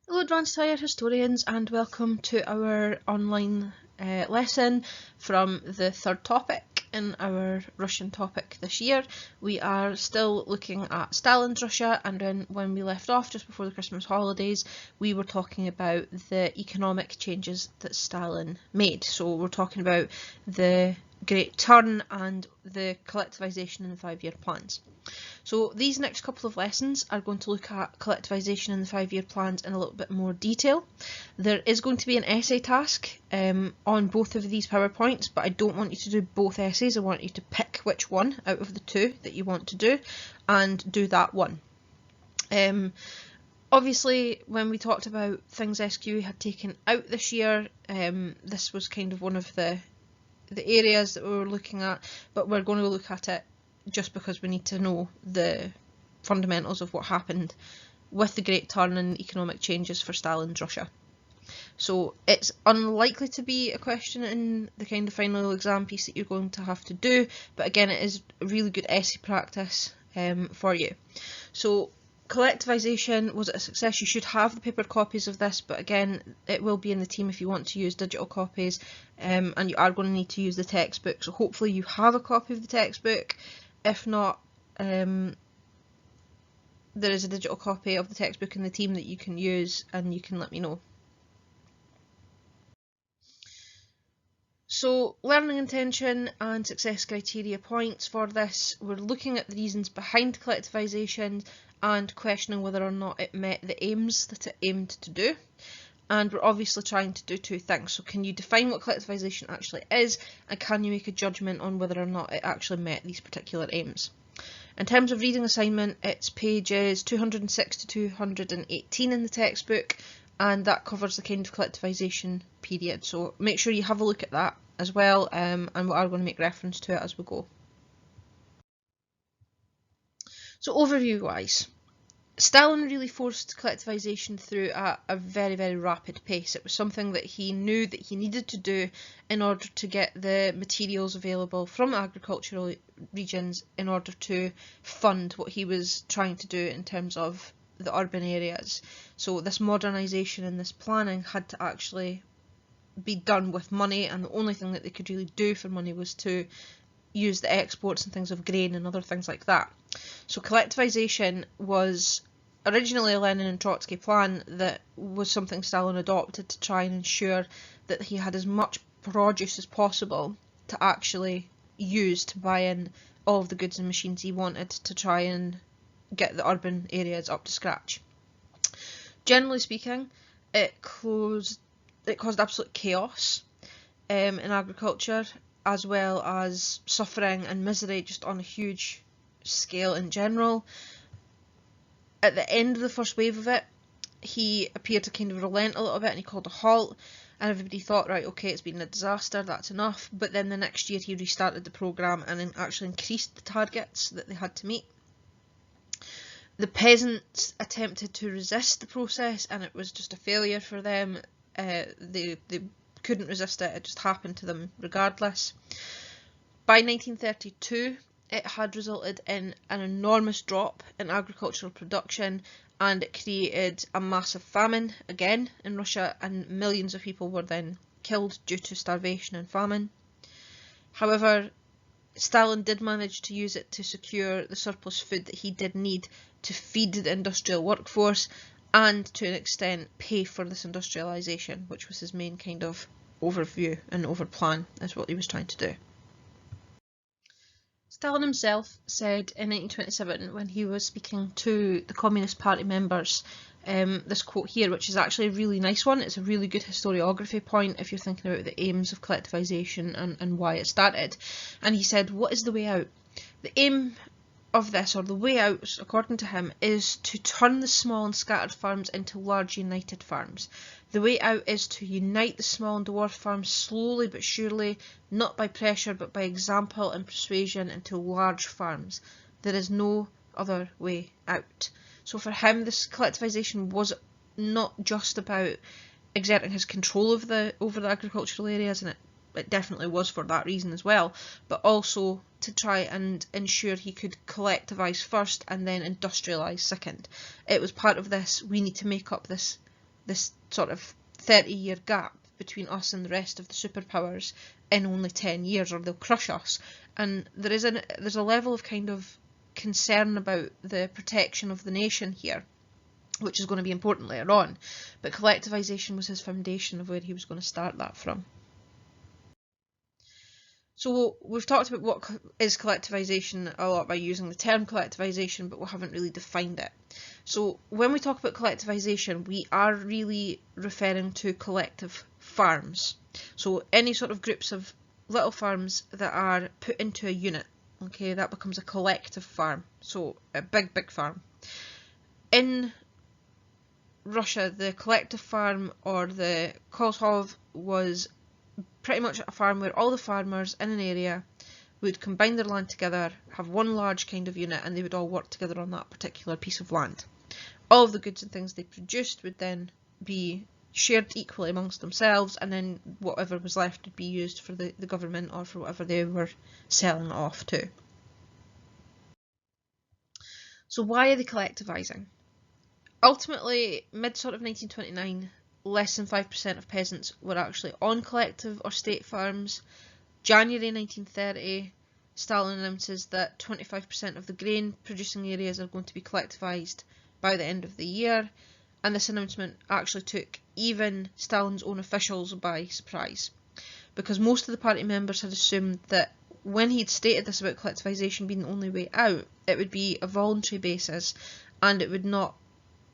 Hello Advanced Higher Historians and welcome to our online lesson from the third topic in our Russian topic this year. We are still looking at Stalin's Russia, and when we left off just before the Christmas holidays we were talking about the economic changes that Stalin made. So we're talking about the Great Turn and the collectivisation in the 5-year plans. So these next couple of lessons are going to look at collectivisation in the 5-year plans in a little bit more detail. There is going to be an essay task on both of these PowerPoints, but I don't want you to do both essays. I want you to pick which one out of the two that you want to do and do that one. Obviously, when we talked about things SQ had taken out this year, this was kind of one of the areas that we were looking at, but we're going to look at it just because we need to know the fundamentals of what happened with the Great Turn and economic changes for Stalin's Russia. So it's unlikely to be a question in the kind of final exam piece that you're going to have to do, but again it is a really good essay practice for you. So collectivisation, was it a success? You should have the paper copies of this, but again it will be in the team if you want to use digital copies, and you are going to need to use the textbook, so hopefully you have a copy of the textbook. If not, there is a digital copy of the textbook in the team that you can use and you can let me know. So learning intention and success criteria points for this, we're looking at the reasons behind collectivisation and questioning whether or not it met the aims that it aimed to do. And we're obviously trying to do two things. So can you define what collectivisation actually is, and can you make a judgment on whether or not it actually met these particular aims? In terms of reading assignment, it's pages 206 to 218 in the textbook, and that covers the kind of collectivisation period. So make sure you have a look at that as well, and we are going to make reference to it as we go. So overview wise, Stalin really forced collectivisation through at a very, very rapid pace. It was something that he knew that he needed to do in order to get the materials available from agricultural regions in order to fund what he was trying to do in terms of the urban areas. So this modernisation and this planning had to actually be done with money, and the only thing that they could really do for money was to use the exports and things of grain and other things like that. So collectivisation was originally a Lenin and Trotsky plan that was something Stalin adopted to try and ensure that he had as much produce as possible to actually use to buy in all of the goods and machines he wanted to try and get the urban areas up to scratch. Generally speaking, it caused absolute chaos in agriculture, as well as suffering and misery just on a huge scale in general. At the end of the first wave of it, he appeared to kind of relent a little bit and he called a halt, and everybody thought, right, okay, it's been a disaster, that's enough. But then the next year he restarted the programme and then actually increased the targets that they had to meet. The peasants attempted to resist the process and it was just a failure for them. They couldn't resist it, it just happened to them regardless. By 1932, it had resulted in an enormous drop in agricultural production, and it created a massive famine again in Russia, and millions of people were then killed due to starvation and famine. However, Stalin did manage to use it to secure the surplus food that he did need to feed the industrial workforce and to an extent pay for this industrialisation, which was his main kind of overview and overplan, is what he was trying to do. Stalin himself said in 1927, when he was speaking to the Communist Party members, this quote here, which is actually a really nice one. It's a really good historiography point if you're thinking about the aims of collectivisation and why it started. And he said, what is the way out? The aim of this, or the way out, according to him, is to turn the small and scattered farms into large united farms. The way out is to unite the small and dwarf farms slowly but surely, not by pressure but by example and persuasion, into large farms. There is no other way out. So for him, this collectivisation was not just about exerting his control over the agricultural areas, and it definitely was for that reason as well, but also to try and ensure he could collectivise first and then industrialise second. It was part of this, we need to make up this this sort of 30-year gap between us and the rest of the superpowers in only 10 years, or they'll crush us. And there's a level of kind of concern about the protection of the nation here, which is going to be important later on. But collectivisation was his foundation of where he was going to start that from. So we've talked about what is collectivisation a lot by using the term collectivisation, but we haven't really defined it. So when we talk about collectivisation, we are really referring to collective farms. So any sort of groups of little farms that are put into a unit, okay, that becomes a collective farm. So a big farm. In Russia, the collective farm, or the kolkhov, was pretty much a farm where all the farmers in an area would combine their land together, have one large kind of unit, and they would all work together on that particular piece of land. All of the goods and things they produced would then be shared equally amongst themselves, and then whatever was left would be used for the government or for whatever they were selling it off to. So why are they collectivising? Ultimately, mid sort of 1929, less than 5% of peasants were actually on collective or state farms. January 1930, Stalin announces that 25% of the grain producing areas are going to be collectivised by the end of the year, and this announcement actually took even Stalin's own officials by surprise, because most of the party members had assumed that when he'd stated this about collectivisation being the only way out, it would be a voluntary basis and it would not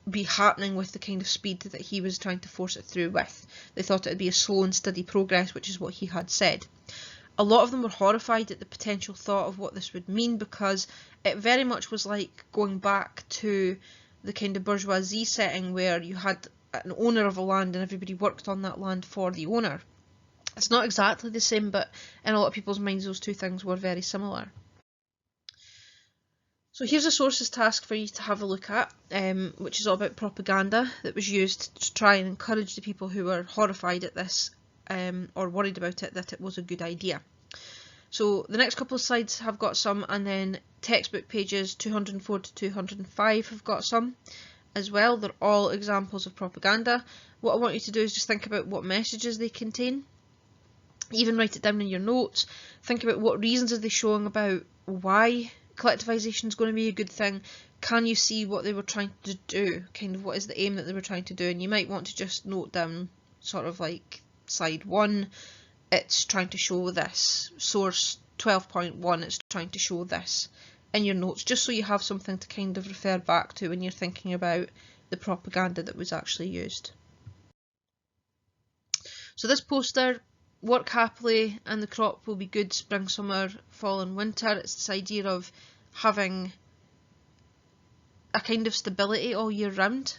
be happening with the kind of speed that he was trying to force it through with. They thought it would be a slow and steady progress, which is what he had said. A lot of them were horrified at the potential thought of what this would mean, because it very much was like going back to the kind of bourgeoisie setting where you had an owner of a land and everybody worked on that land for the owner. It's not exactly the same, but in a lot of people's minds those two things were very similar. So here's a sources task for you to have a look at, which is all about propaganda that was used to try and encourage the people who were horrified at this, or worried about it, that it was a good idea. So the next couple of slides have got some, and then textbook pages 204 to 205 have got some as well. They're all examples of propaganda. What I want you to do is just think about what messages they contain. Even write it down in your notes. Think about what reasons are they showing about why collectivisation is going to be a good thing. Can you see what they were trying to do? Kind of what is the aim that they were trying to do? And you might want to just note down sort of like slide 1, it's trying to show this. Source 12.1, it's trying to show this in your notes, just so you have something to kind of refer back to when you're thinking about the propaganda that was actually used. So this poster, work happily and the crop will be good spring, summer, fall and winter. It's this idea of having a kind of stability all year round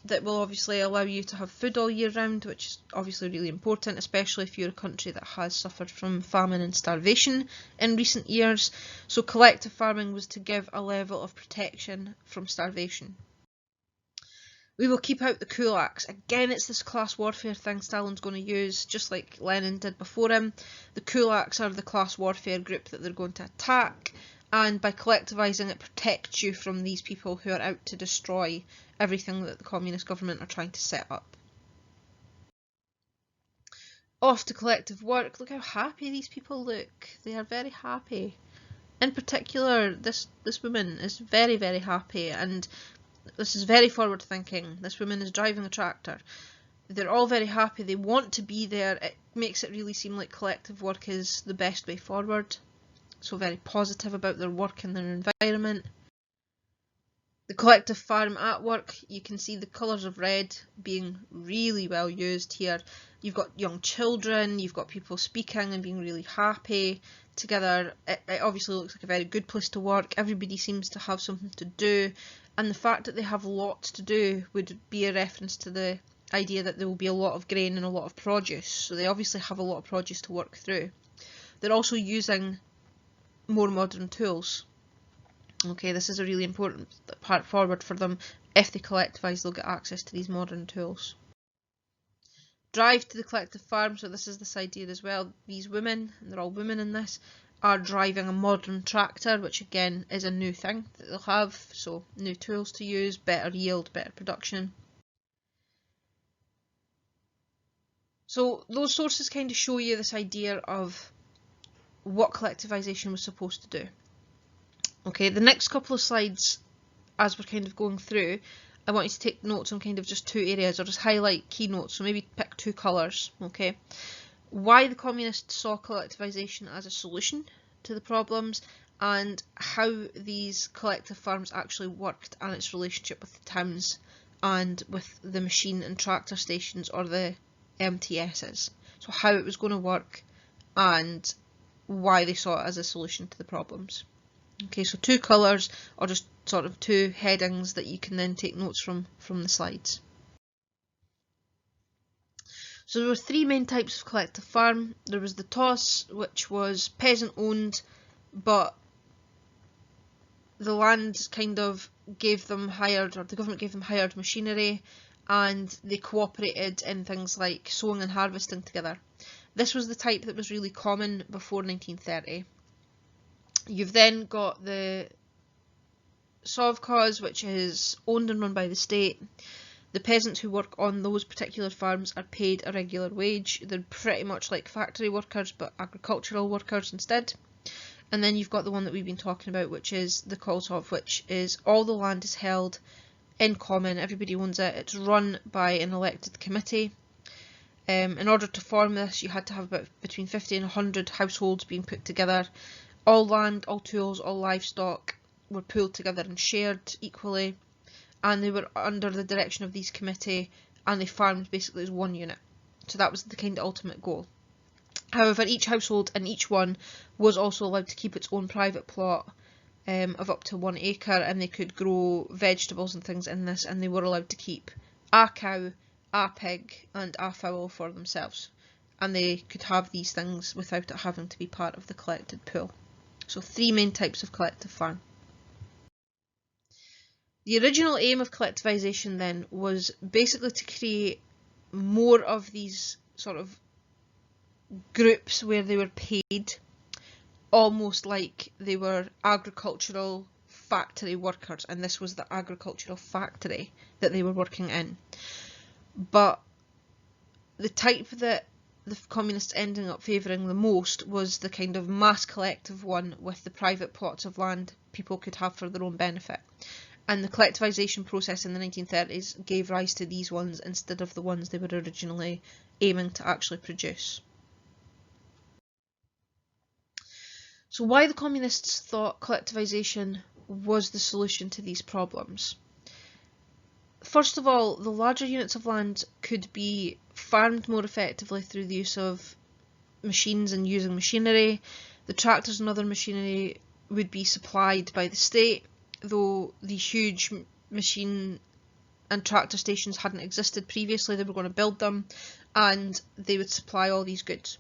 that will obviously allow you to have food all year round, which is obviously really important, especially if you're a country that has suffered from famine and starvation in recent years. So collective farming was to give a level of protection from starvation. We will keep out the kulaks. Again, it's this class warfare thing Stalin's going to use, just like Lenin did before him. The kulaks are the class warfare group that they're going to attack, and by collectivising it protects you from these people who are out to destroy everything that the communist government are trying to set up. Off to collective work. Look how happy these people look. They are very happy. In particular, this woman is very, very happy, and this is very forward thinking. This woman is driving a tractor. They're all very happy. They want to be there. It makes it really seem like collective work is the best way forward. So very positive about their work and their environment. The collective farm at work, you can see the colours of red being really well used here. You've got young children, you've got people speaking and being really happy together. It obviously looks like a very good place to work. Everybody seems to have something to do, and the fact that they have lots to do would be a reference to the idea that there will be a lot of grain and a lot of produce. So they obviously have a lot of produce to work through. They're also using more modern tools. Okay, this is a really important part forward for them. If they collectivise, they'll get access to these modern tools. Drive to the collective farm, so this is this idea as well. These women, and they're all women in this, are driving a modern tractor, which again is a new thing that they'll have, so new tools to use, better yield, better production. So those sources kind of show you this idea of what collectivisation was supposed to do. Okay, the next couple of slides, as we're kind of going through, I want you to take notes on kind of just two areas, or just highlight keynotes, so maybe pick two colours, okay? Why the communists saw collectivisation as a solution to the problems, and how these collective farms actually worked and its relationship with the towns and with the machine and tractor stations, or the MTSs. So how it was going to work and why they saw it as a solution to the problems. Okay, so two colours, or just sort of two headings that you can then take notes from the slides. So there were three main types of collective farm. There was the TOS, which was peasant owned, but the land kind of gave them hired, or the government gave them hired machinery, and they cooperated in things like sowing and harvesting together. This was the type that was really common before 1930. You've then got the Sovkhoz, which is owned and run by the state. The peasants who work on those particular farms are paid a regular wage. They're pretty much like factory workers, but agricultural workers instead. And then you've got the one that we've been talking about, which is the Kolsov, which is all the land is held in common, everybody owns it, it's run by an elected committee. In order to form this, you had to have about between 50 and 100 households being put together. All land, all tools, all livestock were pooled together and shared equally, and they were under the direction of these committee, and they farmed basically as one unit. So that was the kind of ultimate goal. However, each household and each one was also allowed to keep its own private plot of up to 1 acre, and they could grow vegetables and things in this, and they were allowed to keep a cow, a pig and a fowl for themselves, and they could have these things without it having to be part of the collected pool. So three main types of collective farm. The original aim of collectivisation then was basically to create more of these sort of groups where they were paid almost like they were agricultural factory workers, and this was the agricultural factory that they were working in. But the type that the communists ended up favouring the most was the kind of mass collective one with the private plots of land people could have for their own benefit. And the collectivisation process in the 1930s gave rise to these ones instead of the ones they were originally aiming to actually produce. So why the communists thought collectivisation was the solution to these problems? First of all, the larger units of land could be farmed more effectively through the use of machines and using machinery. The tractors and other machinery would be supplied by the state, though the huge machine and tractor stations hadn't existed previously. They were going to build them, and they would supply all these goods.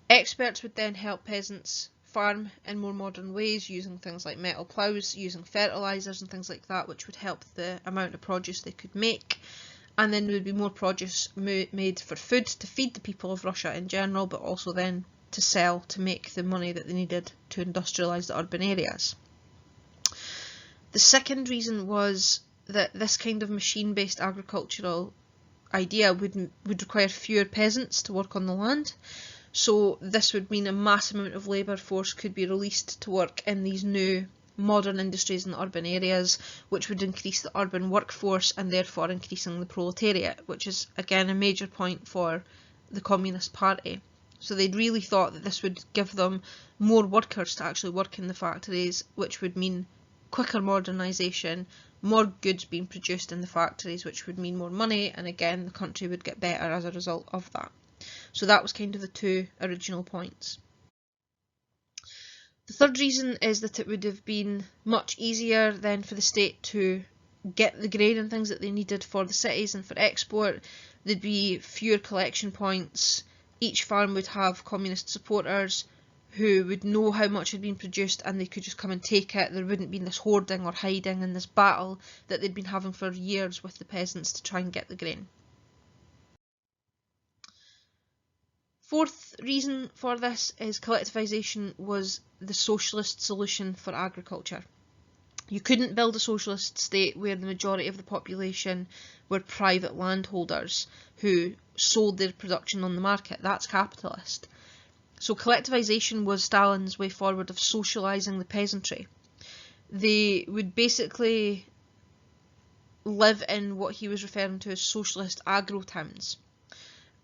Experts would then help peasants farm in more modern ways, using things like metal ploughs, using fertilisers and things like that, which would help the amount of produce they could make. And then there would be more produce made for food to feed the people of Russia in general, but also then to sell to make the money that they needed to industrialise the urban areas. The second reason was that this kind of machine-based agricultural idea would require fewer peasants to work on the land. So this would mean a mass amount of labour force could be released to work in these new modern industries in the urban areas, which would increase the urban workforce and therefore increasing the proletariat, which is again a major point for the Communist Party. So they'd really thought that this would give them more workers to actually work in the factories, which would mean quicker modernisation, more goods being produced in the factories, which would mean more money, and again the country would get better as a result of that. So that was kind of the two original points. The third reason is that it would have been much easier then for the state to get the grain and things that they needed for the cities and for export. There'd be fewer collection points. Each farm would have communist supporters who would know how much had been produced, and they could just come and take it. There wouldn't be this hoarding or hiding and this battle that they'd been having for years with the peasants to try and get the grain. Fourth reason for this is collectivisation was the socialist solution for agriculture. You couldn't build a socialist state where the majority of the population were private landholders who sold their production on the market. That's capitalist. So collectivization was Stalin's way forward of socializing the peasantry. They would basically live in what he was referring to as socialist agro-towns,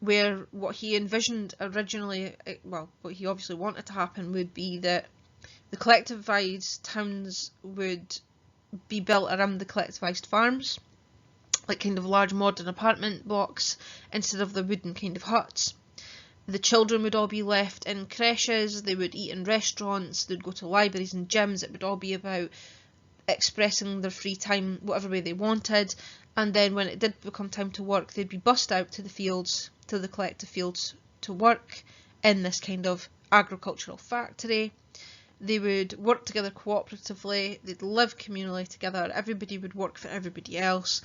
where what he envisioned originally, well, what he obviously wanted to happen would be that the collectivised towns would be built around the collectivised farms, like kind of large modern apartment blocks instead of the wooden kind of huts. The children would all be left in creches, they would eat in restaurants, they'd go to libraries and gyms. It would all be about expressing their free time whatever way they wanted, and then when it did become time to work, they'd be bussed out to the fields, to the collective fields, to work in this kind of agricultural factory. They would work together cooperatively, they'd live communally together, everybody would work for everybody else.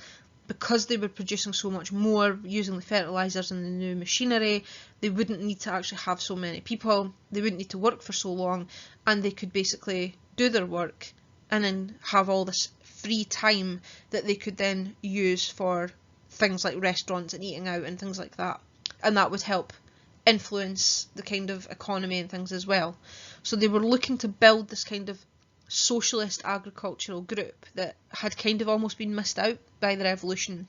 Because they were producing so much more, using the fertilisers and the new machinery, they wouldn't need to actually have so many people, they wouldn't need to work for so long, and they could basically do their work and then have all this free time that they could then use for things like restaurants and eating out and things like that. And that would help influence the kind of economy and things as well. So they were looking to build this kind of socialist agricultural group that had kind of almost been missed out by the revolution.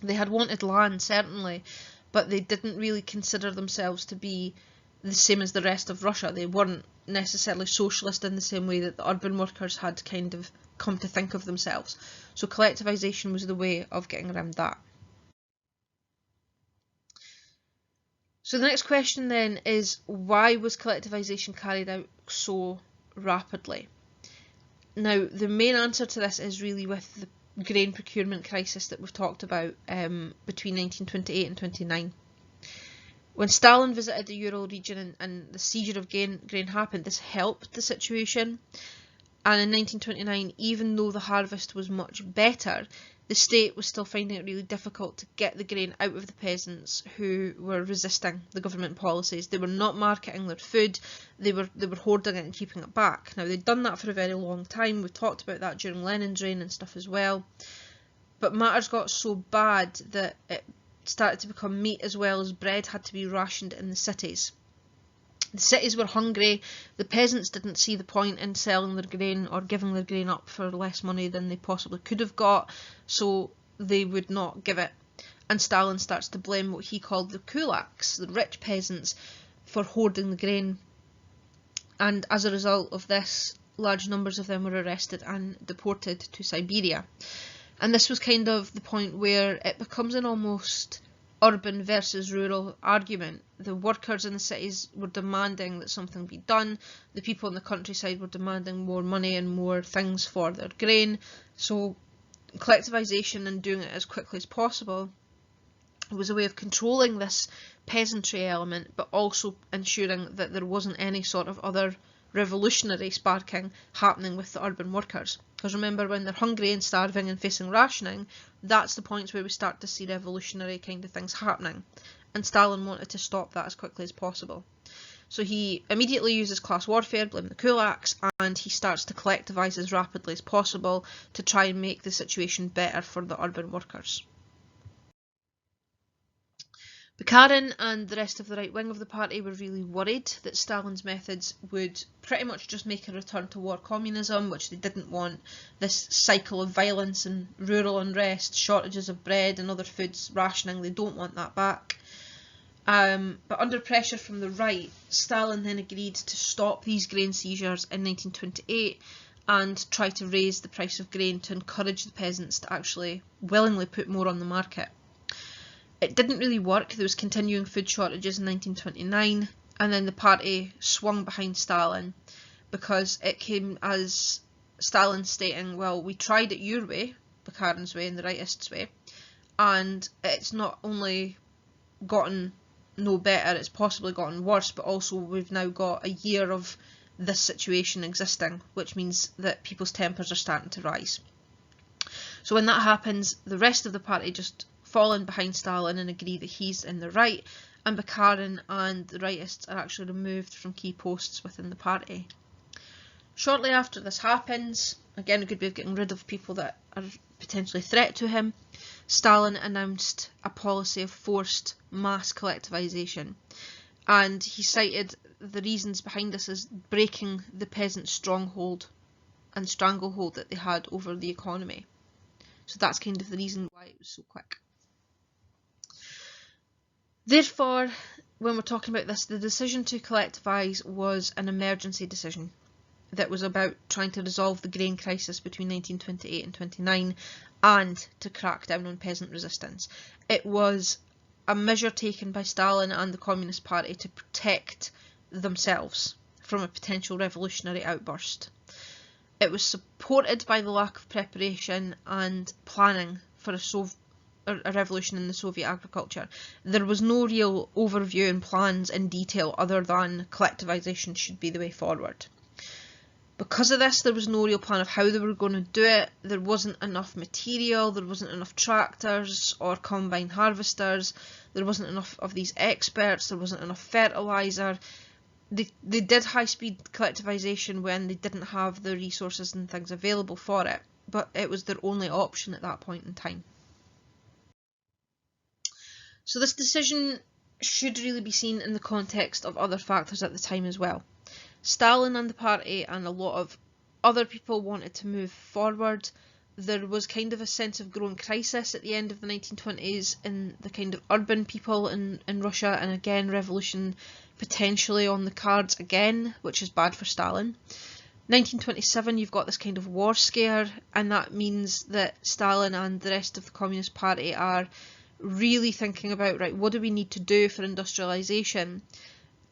They had wanted land, certainly, but they didn't really consider themselves to be the same as the rest of Russia. They weren't necessarily socialist in the same way that the urban workers had kind of come to think of themselves. So collectivisation was the way of getting around that. So the next question then is, why was collectivisation carried out so rapidly? Now, the main answer to this is really with the grain procurement crisis that we've talked about between 1928 and 29. When Stalin visited the Ural region and the seizure of grain happened, this helped the situation. And in 1929, even though the harvest was much better, the state was still finding it really difficult to get the grain out of the peasants who were resisting the government policies. They were not marketing their food, they were hoarding it and keeping it back. Now, they'd done that for a very long time. We talked about that during Lenin's reign and stuff as well. But matters got so bad that it started to become meat as well as bread had to be rationed in the cities. The cities were hungry, the peasants didn't see the point in selling their grain or giving their grain up for less money than they possibly could have got, so they would not give it. And Stalin starts to blame what he called the kulaks, the rich peasants, for hoarding the grain. And as a result of this, large numbers of them were arrested and deported to Siberia. And this was kind of the point where it becomes an almost urban versus rural argument. The workers in the cities were demanding that something be done. The people in the countryside were demanding more money and more things for their grain. So collectivisation and doing it as quickly as possible was a way of controlling this peasantry element, but also ensuring that there wasn't any sort of other revolutionary sparking happening with the urban workers. Because remember, when they're hungry and starving and facing rationing, that's the points where we start to see revolutionary kind of things happening. And Stalin wanted to stop that as quickly as possible. So he immediately uses class warfare, blame the kulaks, and he starts to collectivise as rapidly as possible to try and make the situation better for the urban workers. Bukharin and the rest of the right wing of the party were really worried that Stalin's methods would pretty much just make a return to war communism, which they didn't want. This cycle of violence and rural unrest, shortages of bread and other foods, rationing, they don't want that back. But under pressure from the right, Stalin then agreed to stop these grain seizures in 1928 and try to raise the price of grain to encourage the peasants to actually willingly put more on the market. It didn't really work. There was continuing food shortages in 1929, and then the party swung behind Stalin because it came as Stalin stating, well, we tried it your way, Bukharin's way and the rightists' way, and it's not only gotten no better, it's possibly gotten worse, but also we've now got a year of this situation existing, which means that people's tempers are starting to rise. So when that happens, the rest of the party just fall in behind Stalin and agree that he's in the right, and Bukharin and the rightists are actually removed from key posts within the party. Shortly after this happens, again a good way of getting rid of people that are potentially a threat to him, Stalin announced a policy of forced mass collectivization, and he cited the reasons behind this as breaking the peasant stronghold and stranglehold that they had over the economy. So that's kind of the reason why it was so quick. Therefore, when we're talking about this, the decision to collectivise was an emergency decision that was about trying to resolve the grain crisis between 1928 and 29 and to crack down on peasant resistance. It was a measure taken by Stalin and the Communist Party to protect themselves from a potential revolutionary outburst. It was supported by the lack of preparation and planning for a revolution in the Soviet agriculture. There was no real overview and plans in detail other than collectivisation should be the way forward. Because of this, there was no real plan of how they were going to do it. There wasn't enough material, there wasn't enough tractors or combine harvesters, there wasn't enough of these experts, there wasn't enough fertiliser. They did high-speed collectivisation when they didn't have the resources and things available for it, but it was their only option at that point in time. So this decision should really be seen in the context of other factors at the time as well. Stalin and the party and a lot of other people wanted to move forward. There was kind of a sense of growing crisis at the end of the 1920s in the kind of urban people in Russia, and again revolution potentially on the cards again, which is bad for Stalin. 1927, you've got this kind of war scare, and that means that Stalin and the rest of the Communist Party are really thinking about, right, what do we need to do for industrialisation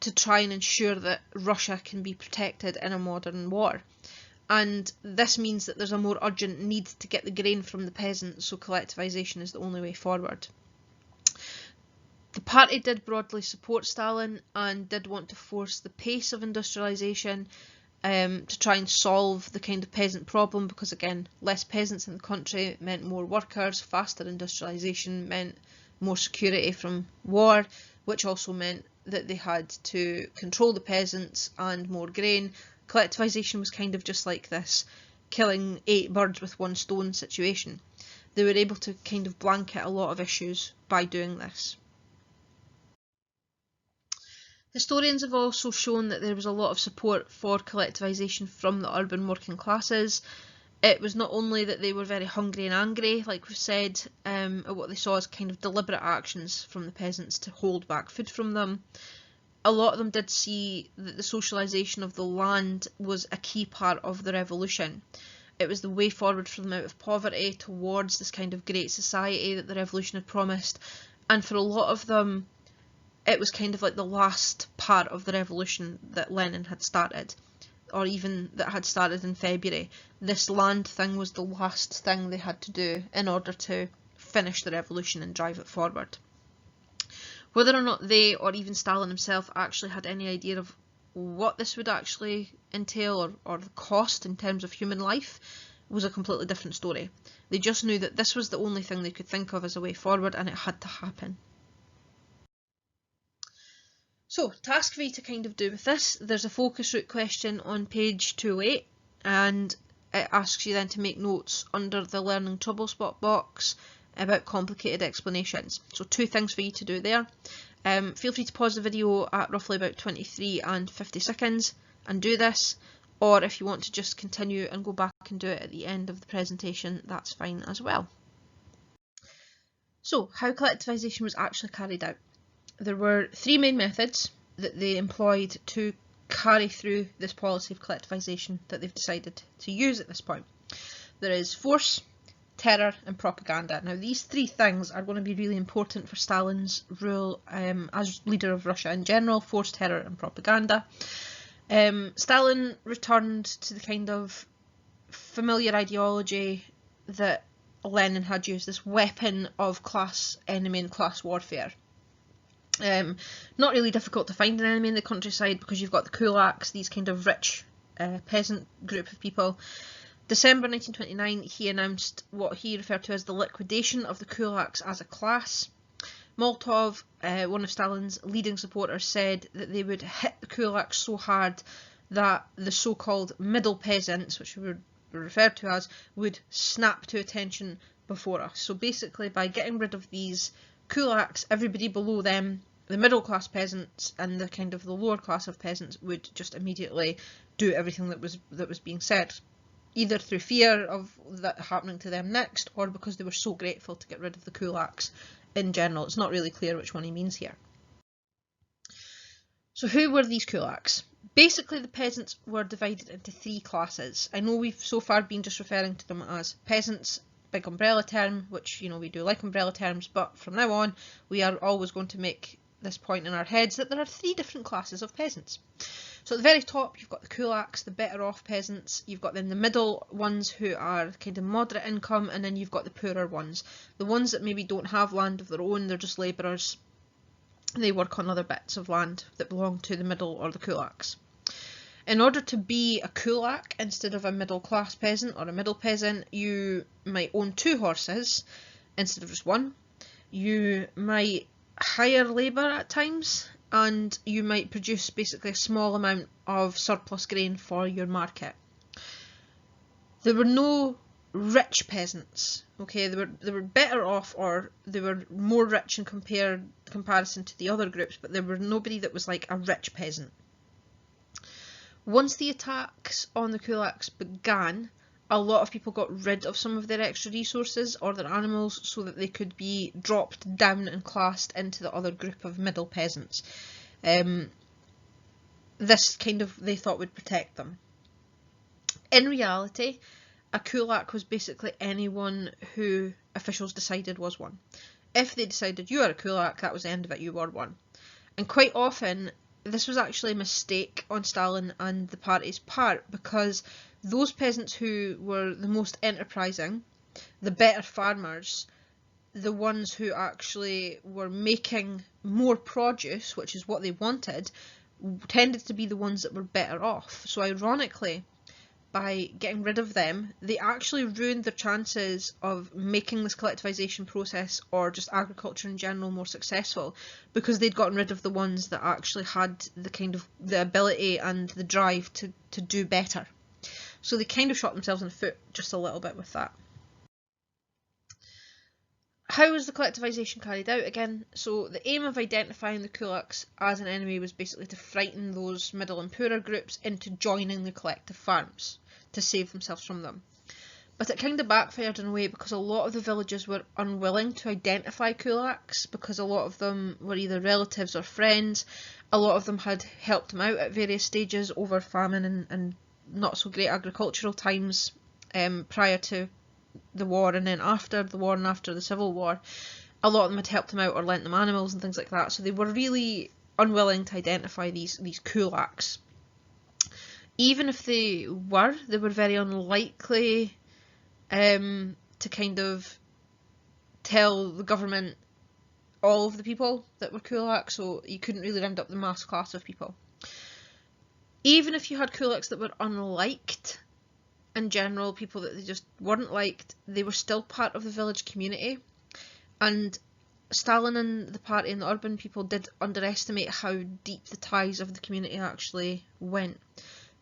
to try and ensure that Russia can be protected in a modern war. And this means that there's a more urgent need to get the grain from the peasants, so collectivisation is the only way forward. The party did broadly support Stalin and did want to force the pace of industrialisation to try and solve the kind of peasant problem, because again, less peasants in the country meant more workers, faster industrialisation meant more security from war, which also meant that they had to control the peasants and more grain. Collectivisation was kind of just like this killing 8 birds with 1 stone situation. They were able to kind of blanket a lot of issues by doing this. Historians have also shown that there was a lot of support for collectivisation from the urban working classes. It was not only that they were very hungry and angry, like we've said, at what they saw as kind of deliberate actions from the peasants to hold back food from them. A lot of them did see that the socialisation of the land was a key part of the revolution. It was the way forward for them out of poverty towards this kind of great society that the revolution had promised. And for a lot of them, it was kind of like the last part of the revolution that Lenin had started, or even that had started in February. This land thing was the last thing they had to do in order to finish the revolution and drive it forward. Whether or not they, or even Stalin himself, actually had any idea of what this would actually entail or the cost in terms of human life was a completely different story. They just knew that this was the only thing they could think of as a way forward, and it had to happen. So, task for you to kind of do with this, there's a focus group question on page 208, and it asks you then to make notes under the Learning Trouble Spot box about complicated explanations. So 2 things for you to do there. Feel free to pause the video at roughly about 23 and 50 seconds and do this, or if you want to just continue and go back and do it at the end of the presentation, that's fine as well. So, how collectivisation was actually carried out. There were 3 main methods that they employed to carry through this policy of collectivisation that they've decided to use at this point. There is force, terror and propaganda. Now these 3 things are going to be really important for Stalin's rule as leader of Russia in general: force, terror and propaganda. Stalin returned to the kind of familiar ideology that Lenin had used, this weapon of class enemy and class warfare. Not really difficult to find an enemy in the countryside because you've got the kulaks, these kind of rich peasant group of people. December 1929, he announced what he referred to as the liquidation of the kulaks as a class. Molotov, one of Stalin's leading supporters, said that they would hit the kulaks so hard that the so-called middle peasants, which we were referred to as, would snap to attention before us. So basically, by getting rid of these kulaks, everybody below them, the middle class peasants and the kind of the lower class of peasants, would just immediately do everything that was being said, either through fear of that happening to them next, or because they were so grateful to get rid of the kulaks in general. It's not really clear which one he means here. So who were these kulaks? Basically, the peasants were divided into three classes. I know we've so far been just referring to them as peasants, big umbrella term, which, you know, we do like umbrella terms, but from now on we are always going to make this point in our heads that there are three different classes of peasants. So at the very top you've got the kulaks, the better off peasants, you've got then the middle ones who are kind of moderate income, and then you've got the poorer ones, the ones that maybe don't have land of their own, they're just labourers. They work on other bits of land that belong to the middle or the kulaks. In order to be a kulak instead of a middle class peasant or a middle peasant, you might own 2 horses instead of just 1. You might hire labour at times, and you might produce basically a small amount of surplus grain for your market. There were no rich peasants, okay, they were better off, or they were more rich in comparison to the other groups, but there were nobody that was like a rich peasant. Once the attacks on the kulaks began, a lot of people got rid of some of their extra resources or their animals so that they could be dropped down and classed into the other group of middle peasants. This kind of, they thought, would protect them. In reality, a kulak was basically anyone who officials decided was one. If they decided you are a kulak, that was the end of it, you were one. And quite often, this was actually a mistake on Stalin and the party's part, because those peasants who were the most enterprising, the better farmers, the ones who actually were making more produce, which is what they wanted, tended to be the ones that were better off. So ironically, by getting rid of them, they actually ruined their chances of making this collectivization process, or just agriculture in general, more successful, because they'd gotten rid of the ones that actually had the kind of the ability and the drive to do better. So they kind of shot themselves in the foot just a little bit with that. How was the collectivization carried out again? So the aim of identifying the kulaks as an enemy was basically to frighten those middle and poorer groups into joining the collective farms to save themselves from them. But it kind of backfired in a way, because a lot of the villages were unwilling to identify kulaks, because a lot of them were either relatives or friends. A lot of them had helped them out at various stages over famine and not so great agricultural times prior to the war, and then after the war and after the Civil War. A lot of them had helped them out or lent them animals and things like that, so they were really unwilling to identify these kulaks. Even if they were very unlikely to kind of tell the government all of the people that were kulaks, so you couldn't really round up the mass class of people. Even if you had kulaks that were unliked, in general, people that they just weren't liked, they were still part of the village community. And Stalin and the party and the urban people did underestimate how deep the ties of the community actually went.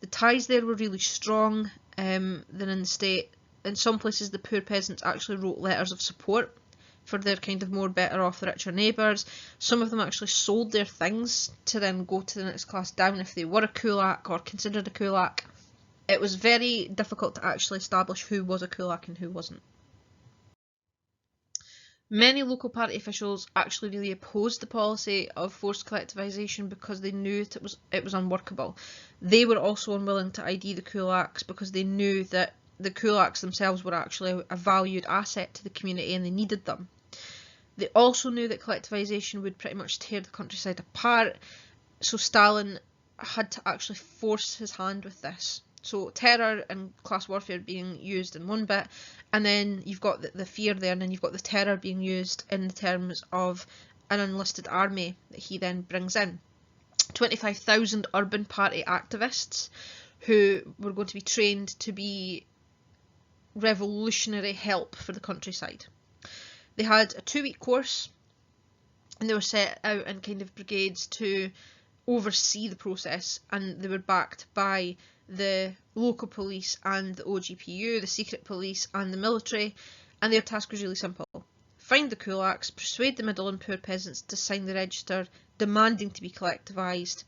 The ties there were really strong. Then in the state, in some places the poor peasants actually wrote letters of support for their kind of more better off, richer neighbours. Some of them actually sold their things to then go to the next class down if they were a kulak or considered a kulak. It was very difficult to actually establish who was a kulak and who wasn't. Many local party officials actually really opposed the policy of forced collectivization because they knew that it was unworkable. They were also unwilling to ID the kulaks because they knew that the kulaks themselves were actually a valued asset to the community and they needed them. They also knew that collectivization would pretty much tear the countryside apart, so Stalin had to actually force his hand with this. So terror and class warfare being used in one bit, and then you've got the fear there, and then you've got the terror being used in the terms of an enlisted army that he then brings in. 25,000 urban party activists who were going to be trained to be revolutionary help for the countryside. They had a 2-week course, and they were set out in kind of brigades to oversee the process, and they were backed by the local police and the OGPU, the secret police and the military, and their task was really simple. Find the kulaks, persuade the middle and poor peasants to sign the register demanding to be collectivised,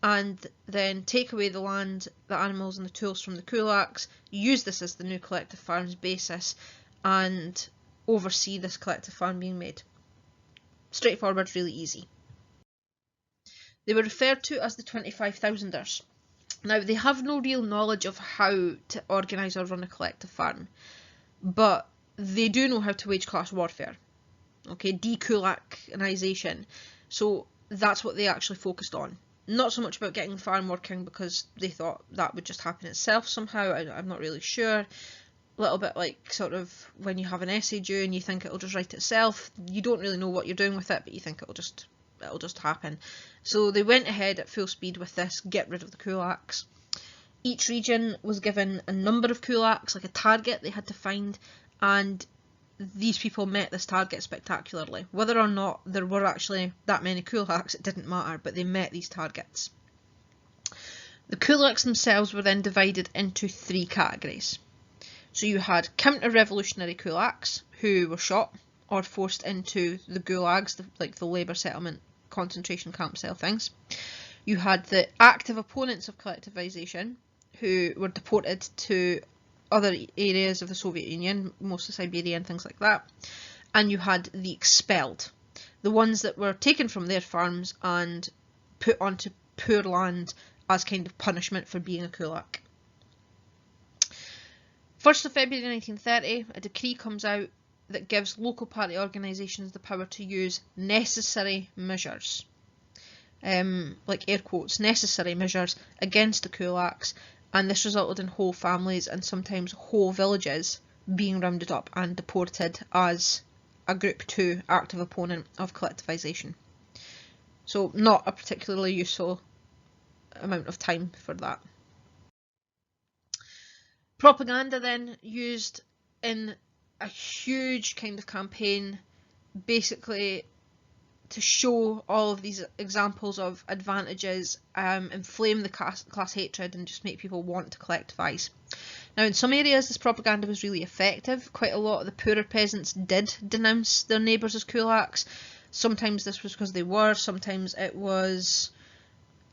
and then take away the land, the animals and the tools from the kulaks, use this as the new collective farm's basis, and oversee this collective farm being made. Straightforward, really easy. They were referred to as the 25,000ers. Now, they have no real knowledge of how to organise or run a collective farm, but they do know how to wage class warfare. Okay, Decoolacionization. So that's what they actually focused on. Not so much about getting the farm working, because they thought that would just happen itself somehow. I'm not really sure. A little bit like sort of when you have an essay due and you think it'll just write itself. You don't really know what you're doing with it, but you think it'll just happen. So they went ahead at full speed with this, get rid of the kulaks. Each region was given a number of kulaks, like a target they had to find, and these people met this target spectacularly. Whether or not there were actually that many kulaks, it didn't matter, but they met these targets. The kulaks themselves were then divided into 3 categories. So you had counter-revolutionary kulaks, who were shot or forced into the gulags, like the labour settlement concentration camp style things. You had the active opponents of collectivisation, who were deported to other areas of the Soviet Union, mostly Siberia and things like that. And you had the expelled, the ones that were taken from their farms and put onto poor land as kind of punishment for being a kulak. 1st of February 1930, a decree comes out that gives local party organisations the power to use necessary measures, like air quotes, necessary measures against the kulaks, and this resulted in whole families and sometimes whole villages being rounded up and deported as a Group 2 active opponent of collectivisation. So not a particularly useful amount of time for that. Propaganda then used in a huge kind of campaign, basically to show all of these examples of advantages, inflame the class hatred and just make people want to collectivise. Now, in some areas this propaganda was really effective. Quite a lot of the poorer peasants did denounce their neighbours as kulaks. Sometimes this was because they were, sometimes it was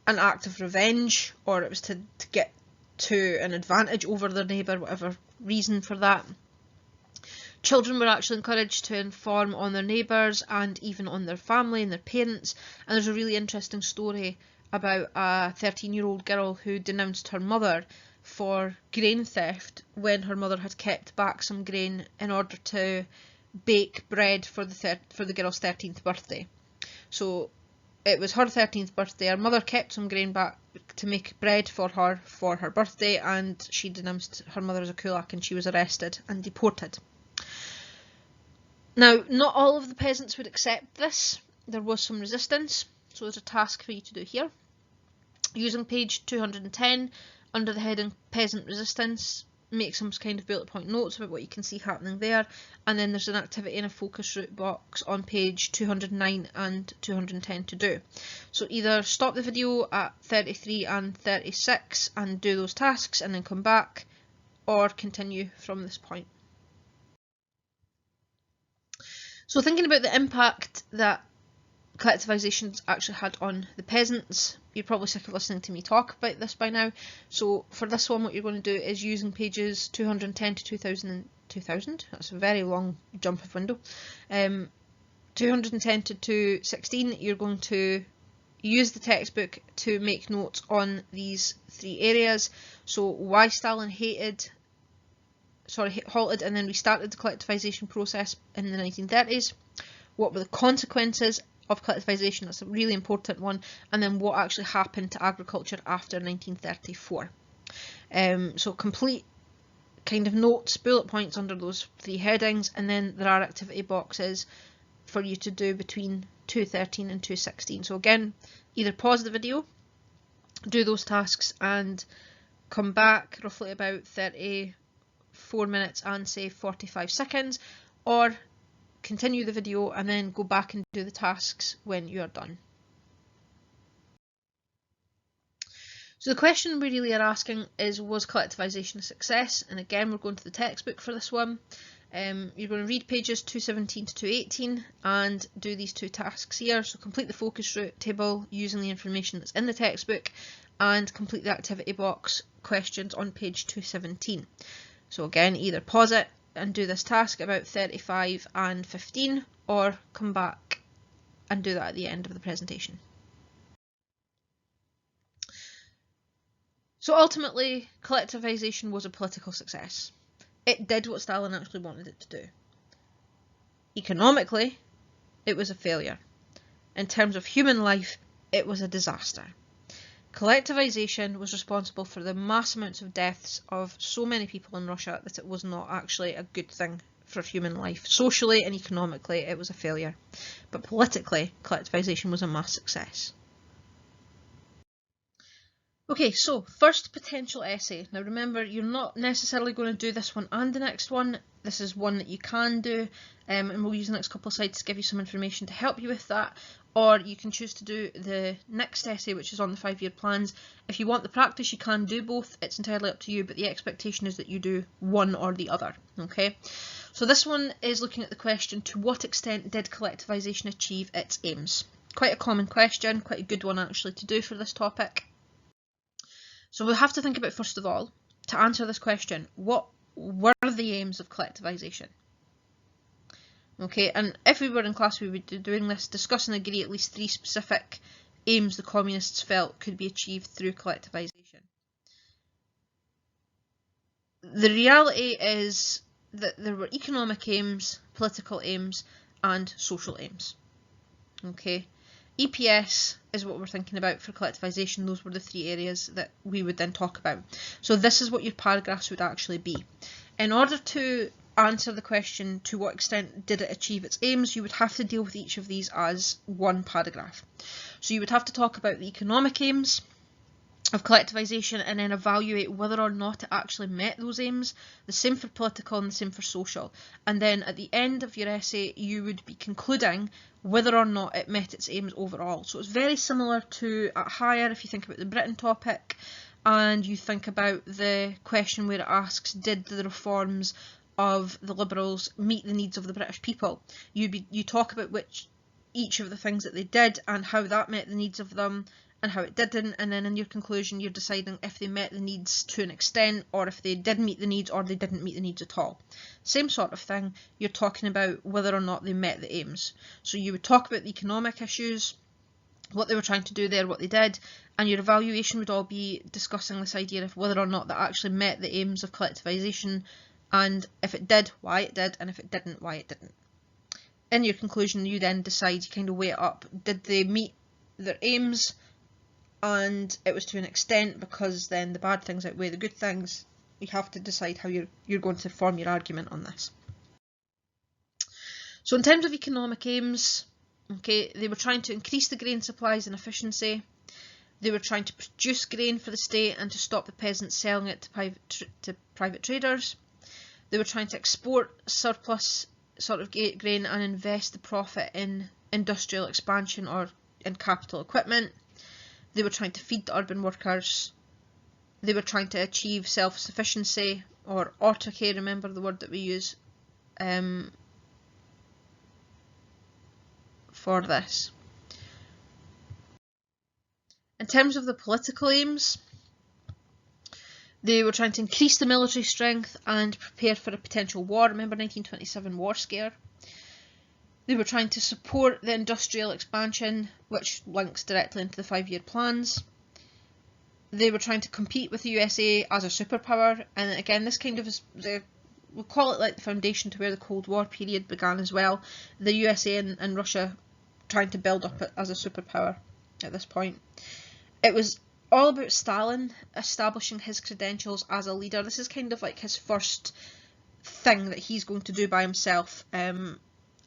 an act of revenge, or it was to get to an advantage over their neighbour, whatever reason for that. Children were actually encouraged to inform on their neighbours and even on their family and their parents, and there's a really interesting story about a 13-year-old girl who denounced her mother for grain theft when her mother had kept back some grain in order to bake bread for the girl's 13th birthday. So it was her 13th birthday, her mother kept some grain back to make bread for her birthday, and she denounced her mother as a kulak and she was arrested and deported. Now, not all of the peasants would accept this. There was some resistance, so there's a task for you to do here. Using page 210, under the heading Peasant Resistance, make some kind of bullet point notes about what you can see happening there, and then there's an activity in a focus route box on page 209 and 210 to do. So either stop the video at 33 and 36 and do those tasks and then come back, or continue from this point. So thinking about the impact that collectivisation's actually had on the peasants, you're probably sick of listening to me talk about this by now. So for this one, what you're going to do is using pages 210 to 2000, that's a very long jump of window, 210 to 216, you're going to use the textbook to make notes on these 3 areas. So why Stalin halted and then restarted the collectivisation process in the 1930s, what were the consequences of collectivisation, that's a really important one, and then what actually happened to agriculture after 1934. So complete kind of notes, bullet points under those 3 headings, and then there are activity boxes for you to do between 213 and 216. So again, either pause the video, do those tasks and come back roughly about 34 minutes and say 45 seconds, or continue the video and then go back and do the tasks when you are done. So the question we really are asking is, was collectivisation a success? And again, we're going to the textbook for this one. You're going to read pages 217 to 218 and do these two tasks here. So complete the focus table using the information that's in the textbook and complete the activity box questions on page 217. So again, either pause it and do this task about 35 and 15, or come back and do that at the end of the presentation. So ultimately, collectivisation was a political success. It did what Stalin actually wanted it to do. Economically, it was a failure. In terms of human life, it was a disaster. Collectivisation was responsible for the mass amounts of deaths of so many people in Russia that it was not actually a good thing for human life. Socially and economically, it was a failure. But politically, collectivisation was a mass success. Okay, so first potential essay. Now remember, you're not necessarily going to do this one and the next one. This is one that you can do, and we'll use the next couple of slides to give you some information to help you with that. Or you can choose to do the next essay, which is on the 5-year plans. If you want the practice, you can do both. It's entirely up to you, but the expectation is that you do one or the other. Okay, so this one is looking at the question, to what extent did collectivisation achieve its aims? Quite a common question, quite a good one actually to do for this topic. So we'll have to think about, first of all, to answer this question, what were the aims of collectivisation? Okay, and if we were in class, we would be doing this, discuss and agree at least 3 specific aims the communists felt could be achieved through collectivisation. The reality is that there were economic aims, political aims, and social aims. Okay. EPS is what we're thinking about for collectivisation. Those were the 3 areas that we would then talk about. So this is what your paragraphs would actually be. In order to answer the question, to what extent did it achieve its aims, you would have to deal with each of these as one paragraph. So you would have to talk about the economic aims of collectivisation and then evaluate whether or not it actually met those aims. The same for political and the same for social. And then at the end of your essay, you would be concluding whether or not it met its aims overall. So it's very similar to at higher, if you think about the Britain topic, and you think about the question where it asks, did the reforms of the Liberals meet the needs of the British people? You talk about each of the things that they did and how that met the needs of them, and how it didn't, and then in your conclusion you're deciding if they met the needs to an extent, or if they did meet the needs, or they didn't meet the needs at all. Same sort of thing, you're talking about whether or not they met the aims. So you would talk about the economic issues, what they were trying to do there, what they did, and your evaluation would all be discussing this idea of whether or not that actually met the aims of collectivisation, and if it did, why it did, and if it didn't, why it didn't. In your conclusion, you then decide, you kind of weigh it up, did they meet their aims, and it was to an extent, because then the bad things outweigh the good things. You have to decide how you're going to form your argument on this. So in terms of economic aims, okay, they were trying to increase the grain supplies and efficiency. They were trying to produce grain for the state and to stop the peasants selling it to private traders. They were trying to export surplus sort of grain and invest the profit in industrial expansion or in capital equipment. They were trying to feed the urban workers. They were trying to achieve self-sufficiency, or autarky, remember the word that we use for this. In terms of the political aims, they were trying to increase the military strength and prepare for a potential war. Remember 1927 war scare. They were trying to support the industrial expansion, which links directly into the 5-year plans. They were trying to compete with the USA as a superpower, and again, this kind of is we'll call it like the foundation to where the Cold War period began as well. The USA and Russia trying to build up as a superpower at this point. It was all about Stalin establishing his credentials as a leader. This is kind of like his first thing that he's going to do by himself.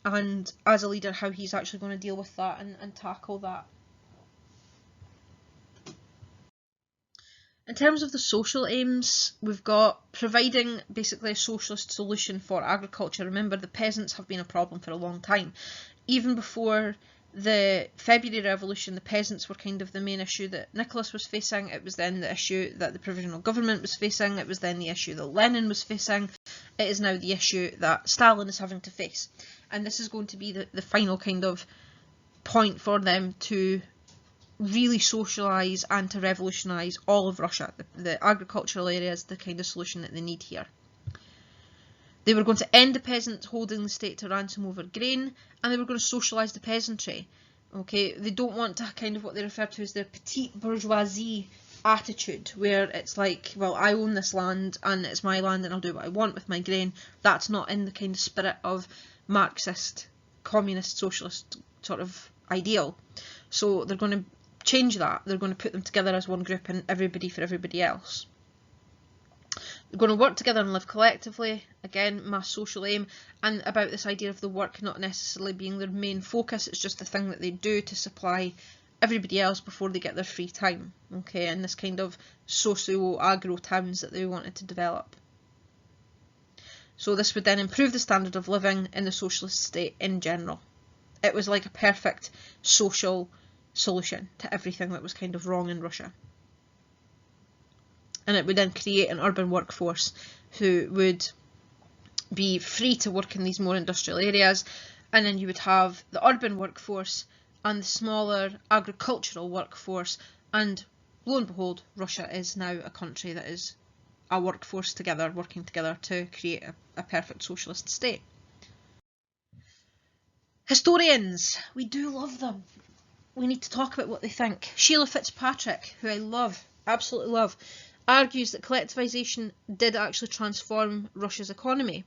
And as a leader, how he's actually going to deal with that and tackle that. In terms of the social aims, we've got providing basically a socialist solution for agriculture. Remember, the peasants have been a problem for a long time. Even before the February Revolution, the peasants were kind of the main issue that Nicholas was facing. It was then the issue that the provisional government was facing. It was then the issue that Lenin was facing. It is now the issue that Stalin is having to face. And this is going to be the final kind of point for them to really socialise and to revolutionise all of Russia. The agricultural area is the kind of solution that they need here. They were going to end the peasants holding the state to ransom over grain, and they were going to socialise the peasantry. Okay, they don't want to kind of what they refer to as their petite bourgeoisie attitude, where it's like, well, I own this land and it's my land and I'll do what I want with my grain. That's not in the kind of spirit of Marxist, communist, socialist sort of ideal. So they're going to change that. They're going to put them together as one group and everybody for everybody else. They're going to work together and live collectively, again, mass social aim, and about this idea of the work not necessarily being their main focus, it's just the thing that they do to supply everybody else before they get their free time, okay, and this kind of socio-agro towns that they wanted to develop. So this would then improve the standard of living in the socialist state in general. It was like a perfect social solution to everything that was kind of wrong in Russia. And it would then create an urban workforce who would be free to work in these more industrial areas, and then you would have the urban workforce and the smaller agricultural workforce, and lo and behold, Russia is now a country that is a workforce together, working together to create a perfect socialist state. Historians, we do love them. We need to talk about what they think. Sheila Fitzpatrick, who I love, absolutely love, argues that collectivisation did actually transform Russia's economy.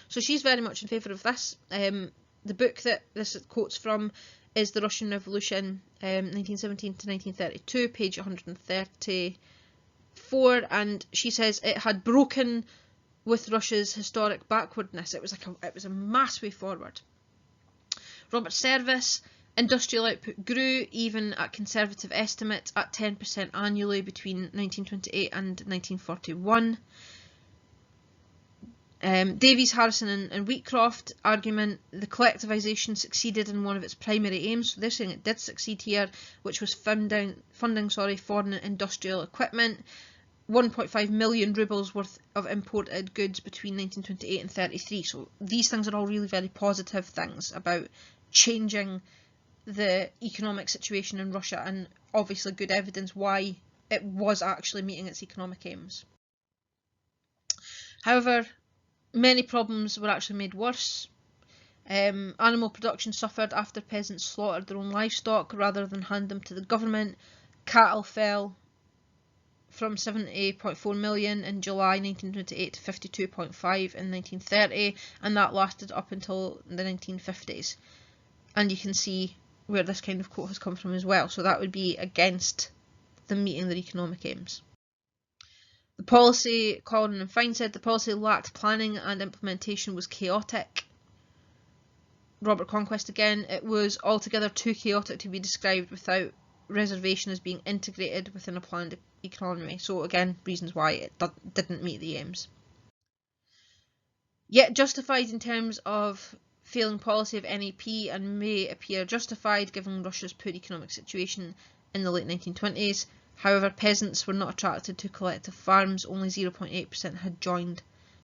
So she's very much in favour of this. The book that this quotes from is The Russian Revolution, 1917 to 1932, page 134, and she says it had broken with Russia's historic backwardness. It was a mass way forward. Robert Service, industrial output grew, even at conservative estimates, at 10% annually between 1928 and 1941. Davies, Harrison and Wheatcroft argument, the collectivisation succeeded in one of its primary aims, so they're saying it did succeed here, which was funding foreign industrial equipment, 1.5 million rubles worth of imported goods between 1928 and 33. So these things are all really very positive things about changing the economic situation in Russia, and obviously good evidence why it was actually meeting its economic aims. However, many problems were actually made worse. Animal production suffered after peasants slaughtered their own livestock rather than hand them to the government. Cattle fell from 70.4 million in July 1928 to 52.5 in 1930, and that lasted up until the 1950s. And you can see where this kind of quote has come from as well. So that would be against them meeting their economic aims. The policy, Collin and Fine said, the policy lacked planning and implementation was chaotic. Robert Conquest again, it was altogether too chaotic to be described without reservation as being integrated within a planned economy. So again, reasons why it didn't meet the aims. Yet justified in terms of failing policy of NEP, and may appear justified given Russia's poor economic situation in the late 1920s. However, peasants were not attracted to collective farms, only 0.8% had joined.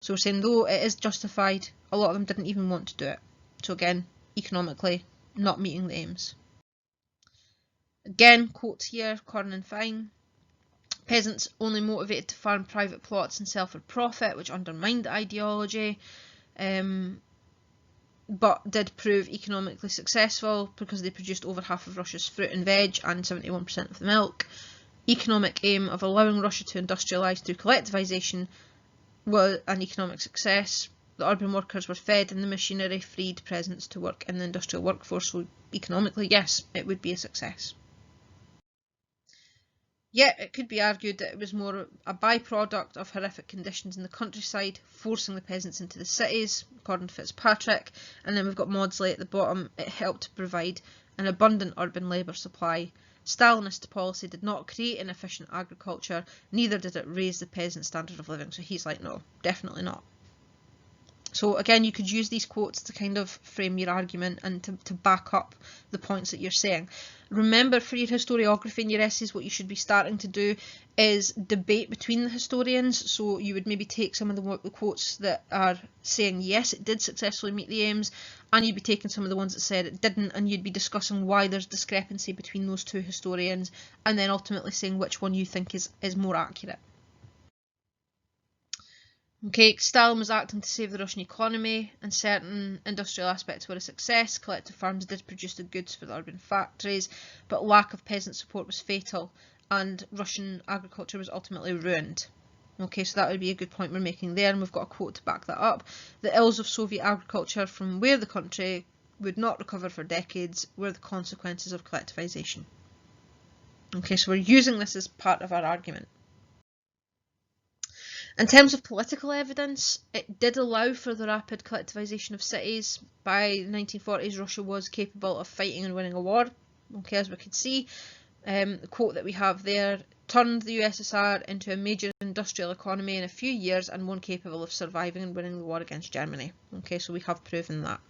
So we're saying though it is justified, a lot of them didn't even want to do it. So again, economically, not meeting the aims. Again, quotes here, Corn and Fine. Peasants only motivated to farm private plots and sell for profit, which undermined the ideology. But did prove economically successful because they produced over half of Russia's fruit and veg and 71% of the milk. Economic aim of allowing Russia to industrialise through collectivisation was an economic success. The urban workers were fed and the machinery freed peasants to work in the industrial workforce, so economically, yes, it would be a success. Yet it could be argued that it was more a byproduct of horrific conditions in the countryside, forcing the peasants into the cities, according to Fitzpatrick. And then we've got Maudsley at the bottom. It helped to provide an abundant urban labour supply. Stalinist policy did not create an efficient agriculture, neither did it raise the peasant standard of living. So he's like, no, definitely not. So again, you could use these quotes to kind of frame your argument and to back up the points that you're saying. Remember, for your historiography and your essays, what you should be starting to do is debate between the historians. So you would maybe take some of the quotes that are saying, yes, it did successfully meet the aims, and you'd be taking some of the ones that said it didn't, and you'd be discussing why there's discrepancy between those two historians, and then ultimately saying which one you think is more accurate. Okay, Stalin was acting to save the Russian economy, and certain industrial aspects were a success. Collective farms did produce the goods for the urban factories, but lack of peasant support was fatal, and Russian agriculture was ultimately ruined. Okay, so that would be a good point we're making there, and we've got a quote to back that up. The ills of Soviet agriculture from where the country would not recover for decades were the consequences of collectivization. Okay, so we're using this as part of our argument. In terms of political evidence, it did allow for the rapid collectivization of cities. By the 1940s, Russia was capable of fighting and winning a war. Okay, as we could see, the quote that we have there turned the USSR into a major industrial economy in a few years and one capable of surviving and winning the war against Germany. Okay, so we have proven that.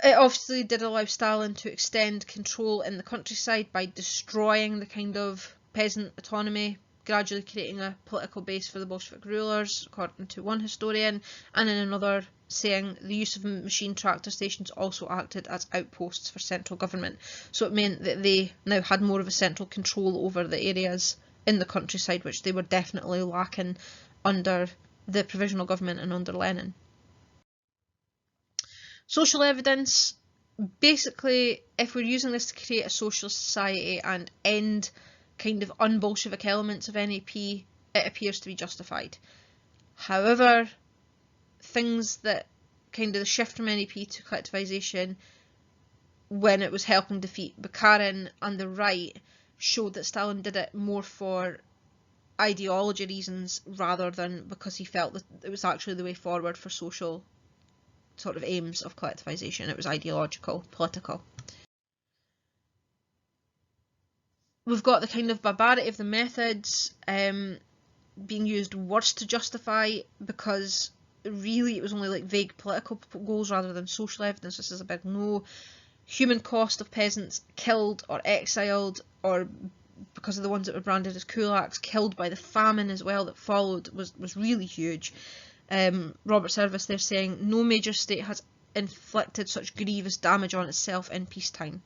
It obviously did allow Stalin to extend control in the countryside by destroying the kind of peasant autonomy, gradually creating a political base for the Bolshevik rulers, according to one historian, and in another saying the use of machine tractor stations also acted as outposts for central government. So it meant that they now had more of a central control over the areas in the countryside, which they were definitely lacking under the provisional government and under Lenin. Social evidence, basically, if we're using this to create a socialist society and end kind of un-Bolshevik elements of NAP, it appears to be justified. However, things that kind of the shift from NAP to collectivization, when it was helping defeat Bukharin and the right, showed that Stalin did it more for ideology reasons rather than because he felt that it was actually the way forward for social sort of aims of collectivization. It was ideological, political. We've got the kind of barbarity of the methods being used worse to justify, because really it was only like vague political goals rather than social evidence. This is a big no. Human cost of peasants killed or exiled, or because of the ones that were branded as kulaks, killed by the famine as well that followed, was really huge. Robert Service there saying, no major state has inflicted such grievous damage on itself in peacetime.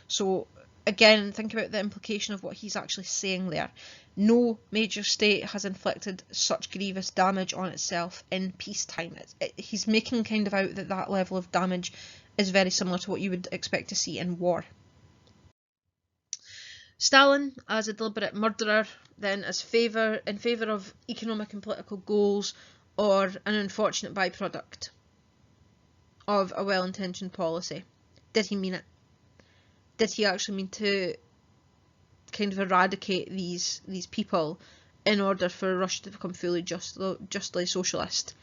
So again, think about the implication of what he's actually saying there. No major state has inflicted such grievous damage on itself in peacetime. He's making kind of out that that level of damage is very similar to what you would expect to see in war. Stalin, as a deliberate murderer, then in favour of economic and political goals, or an unfortunate byproduct of a well-intentioned policy. Did he mean it? Did he actually mean to kind of eradicate these people in order for Russia to become fully justly socialist?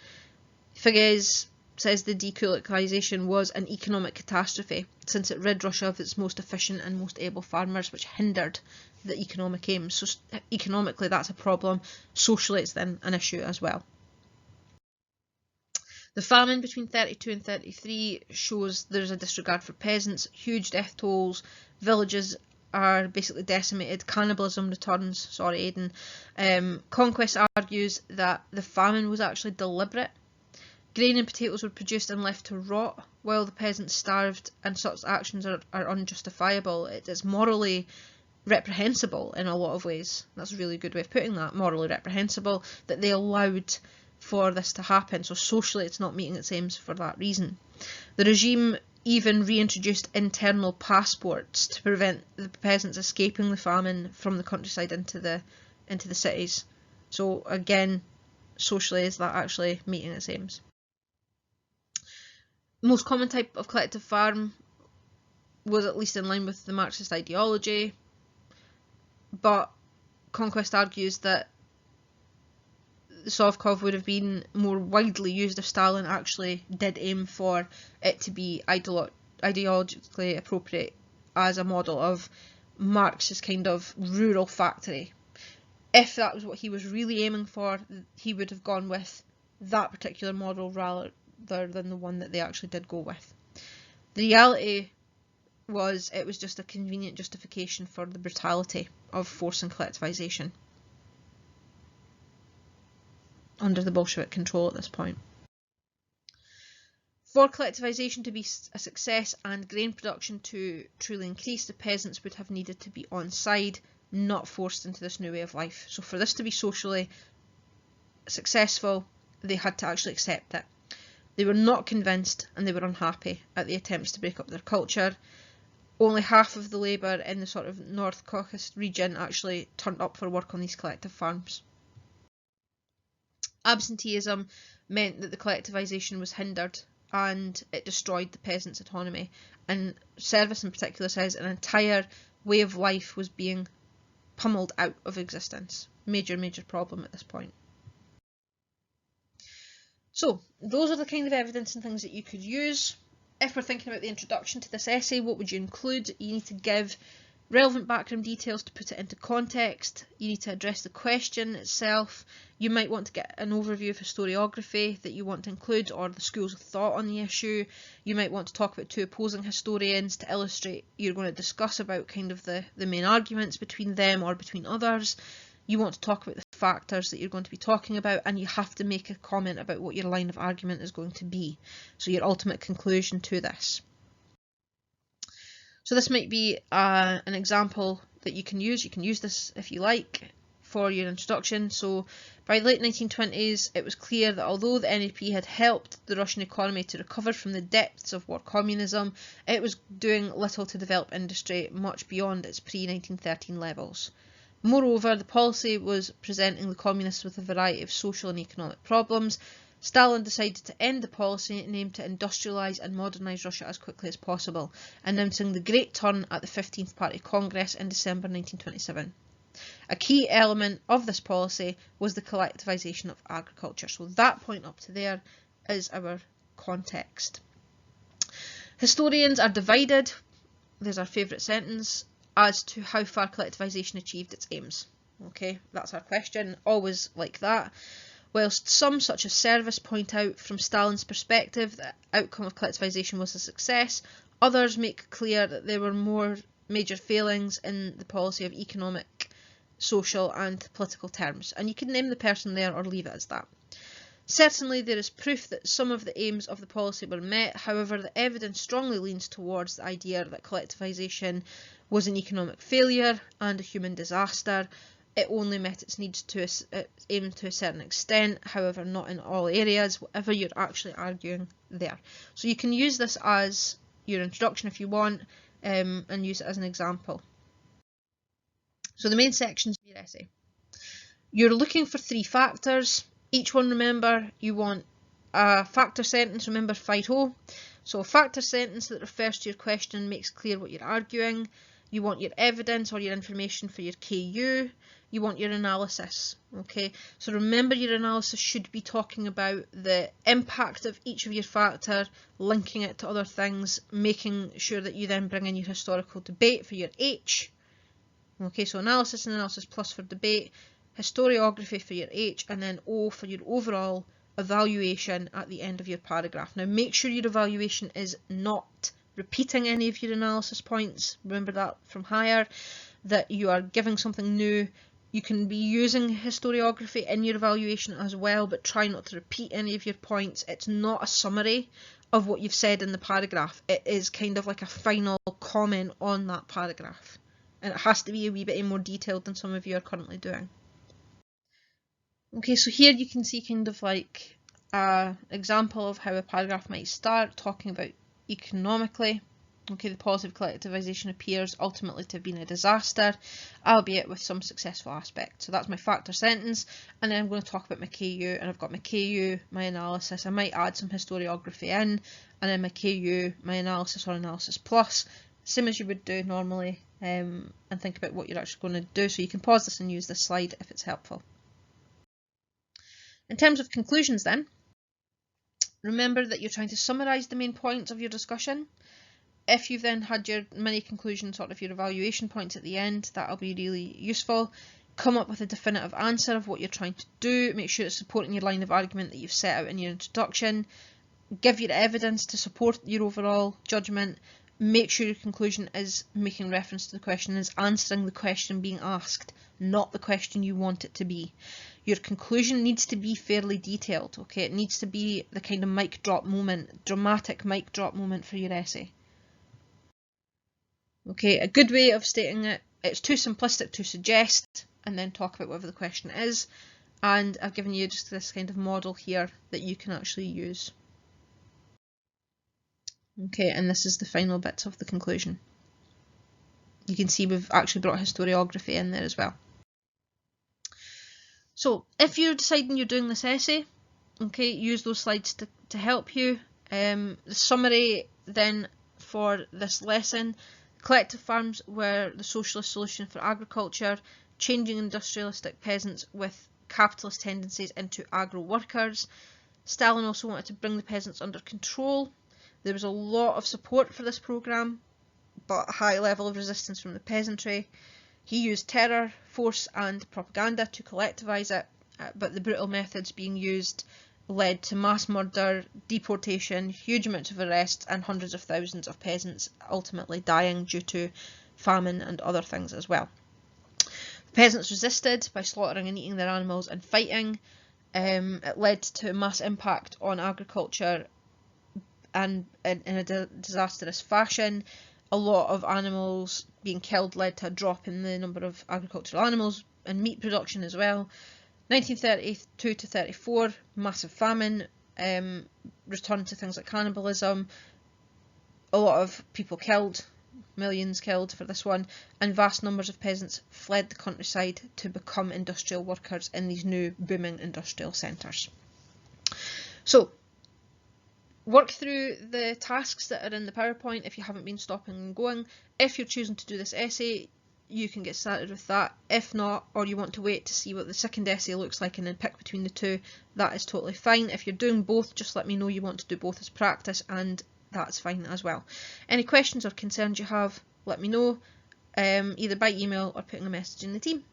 Figes says the decoolacionization was an economic catastrophe, since it rid Russia of its most efficient and most able farmers, which hindered the economic aims. So economically that's a problem, socially it's then an issue as well. The famine between 32 and 33 shows there's a disregard for peasants, huge death tolls, villages are basically decimated, cannibalism returns, sorry Aidan. Conquest argues that the famine was actually deliberate. Grain and potatoes were produced and left to rot while the peasants starved, and such actions are unjustifiable. It is morally reprehensible in a lot of ways. That's a really good way of putting that, morally reprehensible, that they allowed for this to happen. So socially it's not meeting its aims for that reason. The regime even reintroduced internal passports to prevent the peasants escaping the famine from the countryside into the cities. So again, socially is that actually meeting its aims? The most common type of collective farm was at least in line with the Marxist ideology, but Conquest argues that Sovkov would have been more widely used if Stalin actually did aim for it to be ideologically appropriate as a model of Marx's kind of rural factory. if that was what he was really aiming for, he would have gone with that particular model rather than the one that they actually did go with. The reality was it was just a convenient justification for the brutality of forcing collectivization under the Bolshevik control at this point. For collectivization to be a success and grain production to truly increase, the peasants would have needed to be on side, not forced into this new way of life. So for this to be socially successful, they had to actually accept it. They were not convinced and they were unhappy at the attempts to break up their culture. Only half of the labour in the sort of North Caucasus region actually turned up for work on these collective farms. Absenteeism meant that the collectivisation was hindered and it destroyed the peasants' autonomy. And Service in particular says an entire way of life was being pummeled out of existence. Major problem at this point. So those are the kind of evidence and things that you could use. If we're thinking about the introduction to this essay, what would you include? You need to give relevant background details to put it into context. You need to address the question itself. You might want to get an overview of historiography that you want to include, or the schools of thought on the issue. You might want to talk about two opposing historians to illustrate you're going to discuss about kind of the main arguments between them or between others. You want to talk about the factors that you're going to be talking about, and you have to make a comment about what your line of argument is going to be. So your ultimate conclusion to this. So this might be an example that you can use. You can use this if you like for your introduction. So by the late 1920s, it was clear that although the NEP had helped the Russian economy to recover from the depths of war communism, it was doing little to develop industry much beyond its pre-1913 levels. Moreover, the policy was presenting the communists with a variety of social and economic problems. Stalin decided to end the policy and aimed to industrialise and modernise Russia as quickly as possible, announcing the Great Turn at the 15th Party Congress in December 1927. A key element of this policy was the collectivisation of agriculture. So that point up to there is our context. Historians are divided, there's our favourite sentence, as to how far collectivisation achieved its aims. Okay, that's our question, always like that. Whilst some, such as Service, point out from Stalin's perspective that the outcome of collectivisation was a success, others make clear that there were more major failings in the policy of economic, social and political terms. And you can name the person there or leave it as that. Certainly there is proof that some of the aims of the policy were met, however the evidence strongly leans towards the idea that collectivisation was an economic failure and a human disaster. It only met its needs to its aim to a certain extent, however not in all areas, whatever you're actually arguing there. So you can use this as your introduction if you want, and use it as an example. So the main sections of your essay. You're looking for three factors. Each one, remember, you want a factor sentence, remember FIDO. So a factor sentence that refers to your question and makes clear what you're arguing. You want your evidence or your information for your KU. You want your analysis. Okay, so remember your analysis should be talking about the impact of each of your factor, linking it to other things, making sure that you then bring in your historical debate for your H. Okay, so analysis and analysis plus for debate, historiography for your H, and then O for your overall evaluation at the end of your paragraph. Now make sure your evaluation is not repeating any of your analysis points. Remember that from higher, that you are giving something new. You can be using historiography in your evaluation as well, but try not to repeat any of your points. It's not a summary of what you've said in the paragraph. It is kind of like a final comment on that paragraph. And it has to be a wee bit more detailed than some of you are currently doing. Okay, so here you can see kind of like an example of how a paragraph might start, talking about economically. Okay, the policy of collectivisation appears ultimately to have been a disaster, albeit with some successful aspects. So that's my factor sentence, and then I'm going to talk about my KU, and I've got my KU, my analysis. I might add some historiography in, and then my KU, my analysis or analysis plus, same as you would do normally, and think about what you're actually going to do. So you can pause this and use this slide if it's helpful. In terms of conclusions then, remember that you're trying to summarise the main points of your discussion. If you've then had your mini conclusion, sort of your evaluation points at the end, that'll be really useful. come up with a definitive answer of what you're trying to do, make sure it's supporting your line of argument that you've set out in your introduction, give your evidence to support your overall judgment, make sure your conclusion is making reference to the question, is answering the question being asked, not the question you want it to be. Your conclusion needs to be fairly detailed, okay? It needs to be the kind of mic drop moment, dramatic mic drop moment for your essay. Okay, a good way of stating it, it's too simplistic to suggest and then talk about whatever the question is, and I've given you just this kind of model here that you can actually use. Okay, and this is the final bits of the conclusion. You can see we've actually brought historiography in there as well. So if you're deciding you're doing this essay, okay, use those slides to help you. The summary then for this lesson: collective farms were the socialist solution for agriculture, changing industrialistic peasants with capitalist tendencies into agro-workers. Stalin also wanted to bring the peasants under control. There was a lot of support for this programme, but a high level of resistance from the peasantry. He used terror, force and propaganda to collectivise it, but the brutal methods being used led to mass murder, deportation, huge amounts of arrests and hundreds of thousands of peasants ultimately dying due to famine and other things as well. The peasants resisted by slaughtering and eating their animals and fighting. It led to mass impact on agriculture and in a disastrous fashion. A lot of animals being killed led to a drop in the number of agricultural animals and meat production as well. 1932 to 34, massive famine, return to things like cannibalism, a lot of people killed, millions killed for this one, and vast numbers of peasants fled the countryside to become industrial workers in these new booming industrial centres. So, work through the tasks that are in the PowerPoint if you haven't been stopping and going. If you're choosing to do this essay, you can get started with that. If not, or you want to wait to see what the second essay looks like and then pick between the two, that is totally fine. If you're doing both, just let me know you want to do both as practice, and that's fine as well. Any questions or concerns you have, let me know, either by email or putting a message in the team.